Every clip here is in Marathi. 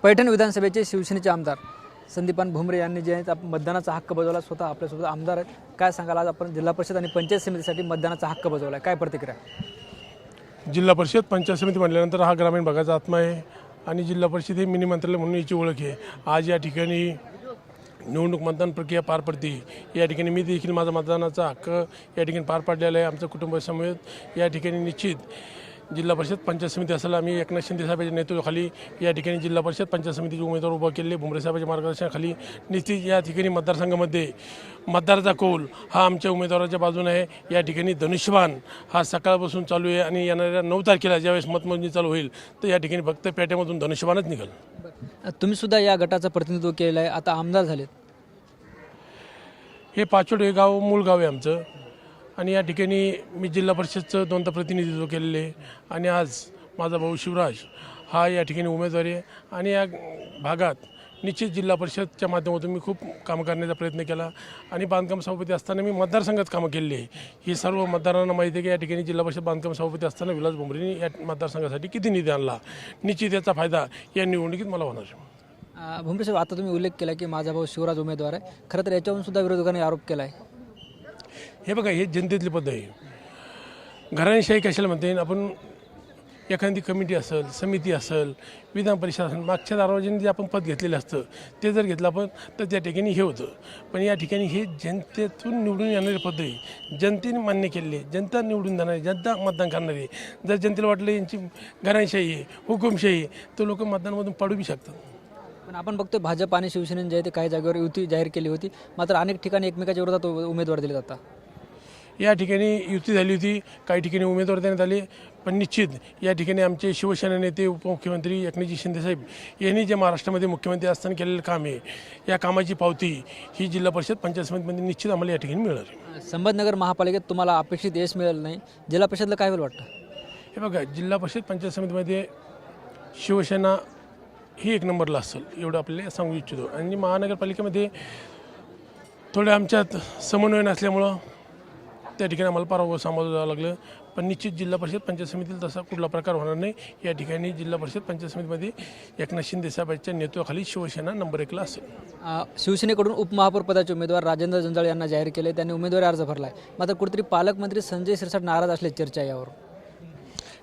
पैठण विधानसभेचे शिवसेनेचे आमदार संदीपान भुमरे यांनी जे मतदानाचा हक्क बजावला, स्वतः आपल्यासोबत आमदार आहेत. काय सांगाल, आज आपण जिल्हा परिषद आणि पंचायत समितीसाठी मतदानाचा हक्क बजावला, काय प्रतिक्रिया? जिल्हा परिषद पंचायत समिती म्हटल्यानंतर हा ग्रामीण भागाचा आत्मा आहे आणि जिल्हा परिषद हे मिनी मंत्रालय म्हणून याची ओळख आहे. आज या ठिकाणी निवडणूक मतदान प्रक्रिया पार पडते. या ठिकाणी मी देखील माझा मतदानाचा हक्क या ठिकाणी पार पाडलेला आहे. आमचं कुटुंबासमवेत या ठिकाणी निश्चित जिल्हा परिषद पंचायत समिती असेल, आम्ही एकनाथ शिंदे साहेबांच्या नेतृत्वाखाली या ठिकाणी जिल्हा परिषद पंचायत समितीचे उमेदवार उभा केले. भुमरे साहेबांच्या मार्गदर्शनाखाली निश्चित या ठिकाणी मतदारसंघामध्ये मतदाराचा कौल हा आमच्या उमेदवाराच्या बाजूने आहे. या ठिकाणी धनुष्यबाण हा सकाळपासून चालू आहे आणि येणाऱ्या 9 तारखेला ज्यावेळेस मतमोजणी चालू होईल तर या ठिकाणी फक्त पेट्यामधून धनुष्यबाणच निघेल. तुम्ही सुद्धा या गटाचं प्रतिनिधित्व केलेलं आहे, आता आमदार झालेत. हे पाचोड हे गाव मूळ गाव आहे आमचं आणि या ठिकाणी मी जिल्हा परिषदचं 2दा प्रतिनिधित्व केलेलं आहे आणि आज माझा भाऊ शिवराज हा या ठिकाणी उमेदवार आहे आणि या भागात निश्चित जिल्हा परिषदच्या माध्यमातून मी खूप काम करण्याचा प्रयत्न केला आणि बांधकाम सभापती असताना मी मतदारसंघात कामं केली आहे. ही सर्व मतदारांना माहिती आहे की या ठिकाणी जिल्हा परिषद बांधकाम सभापती असताना विलास भुमरेंनी या मतदारसंघासाठी किती निधी आणला. निश्चित याचा फायदा या निवडणुकीत मला होणार. भुमरे साहेब, आता तुम्ही उल्लेख केला की माझा भाऊ शिवराज उमेदवार आहे, खरं तर याच्यावरून सुद्धा विरोधकांनी आरोप केला आहे. हे बघा, हे जनतेतली पद्धत आहे. घराणेशाही कशाला म्हणता येईल, आपण एखादी कमिटी असेल, समिती असेल, विधान परिषद असेल, मागच्या दरवाजाने जे आपण पद घेतलेलं असतं ते जर घेतलं आपण तर त्या ठिकाणी हे होतं. पण या ठिकाणी हे जनतेतून निवडून येणारी पद्धत आहे. जनतेने मान्य केलेली आहे, जनता निवडून देणार आहे, जनता मतदान करणार आहे. जर जनतेला वाटलं यांची घराणेशाही आहे, हुकुमशाही आहे, तर लोक मतदानामधून पाडू बी शकतात. पण आपण बघतो भाजप आणि शिवसेनेने जे आहे ते काही जागेवर युती जाहीर केली होती, मात्र अनेक ठिकाणी एकमेकाच्या विरोधात उमेदवार दिले जातात. या ठिकाणी युती झाली होती, काही ठिकाणी उमेदवार देण्यात आले, पण निश्चित या ठिकाणी आमचे शिवसेना नेते उपमुख्यमंत्री एकनाथजी शिंदेसाहेब यांनी जे महाराष्ट्रामध्ये मुख्यमंत्री असताना केलेलं काम आहे, या कामाची पावती ही जिल्हा परिषद पंचायत समितीमध्ये निश्चित आम्हाला या ठिकाणी मिळाली. संभाजीनगर महापालिकेत तुम्हाला अपेक्षित यश मिळालं नाही, जिल्हा परिषदला काय वाटतं? हे बघा, जिल्हा परिषद पंचायत समितीमध्ये शिवसेना ही 1 नंबरला असेल एवढं आपल्याला सांगू इच्छितो. आणि महानगरपालिकेमध्ये थोडं आमच्यात समन्वय नसल्यामुळं त्या ठिकाणी आम्हाला पराभव सामोरं जावं लागलं. पण निश्चित जिल्हा परिषद पंचायत समितीला तसा कुठला प्रकार होणार नाही. या ठिकाणी जिल्हा परिषद पंचायत समितीमध्ये एकनाथ शिंदे साहेबांच्या नेतृत्वाखाली शिवसेना नंबर 1ला असेल. शिवसेनेकडून उपमहापौर पदाचे उमेदवार राजेंद्र जंजाळ यांना जाहीर केले, त्यांनी उमेदवारी अर्ज भरला आहे, मात्र कुठेतरी पालकमंत्री संजय शिरसाट नाराज असल्याची चर्चा यावर.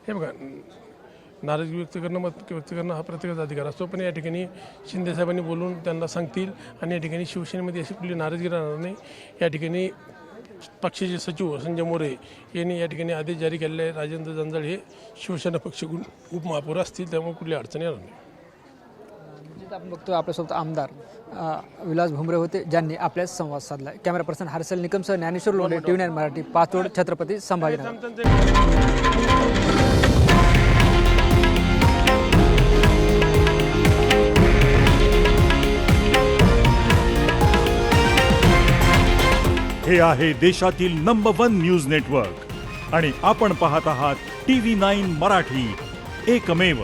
हे बघा, नाराजगी व्यक्त करणं, मत व्यक्त करणं हा प्रत्येकाचा अधिकार असतो. पण या ठिकाणी शिंदेसाहेबांनी बोलून त्यांना सांगतील आणि या ठिकाणी शिवसेनेमध्ये अशी कुठली नाराजगी राहणार नाही. या ठिकाणी पक्षाचे सचिव संजय मोरे यांनी या ठिकाणी आदेश जारी केलेले आहे. राजेंद्र जंजाळ हे शिवसेना पक्षाकडून उपमहापौर असतील, त्यामुळे कुठली अडचणी येणार नाही. आपण बघतो आपल्यासोबत आमदार विलास भुमरे होते, ज्यांनी आपल्या संवाद साधला. कॅमेरा पर्सन हर्षल निकमसह ज्ञानेश्वर लोंढे, TV9 मराठी, पाचोड, छत्रपती संभाजीनगर. हे आहे देशातील नंबर 1 न्यूज नेटवर्क आणि आपण पाहत आहात TV9 मराठी, एकमेव.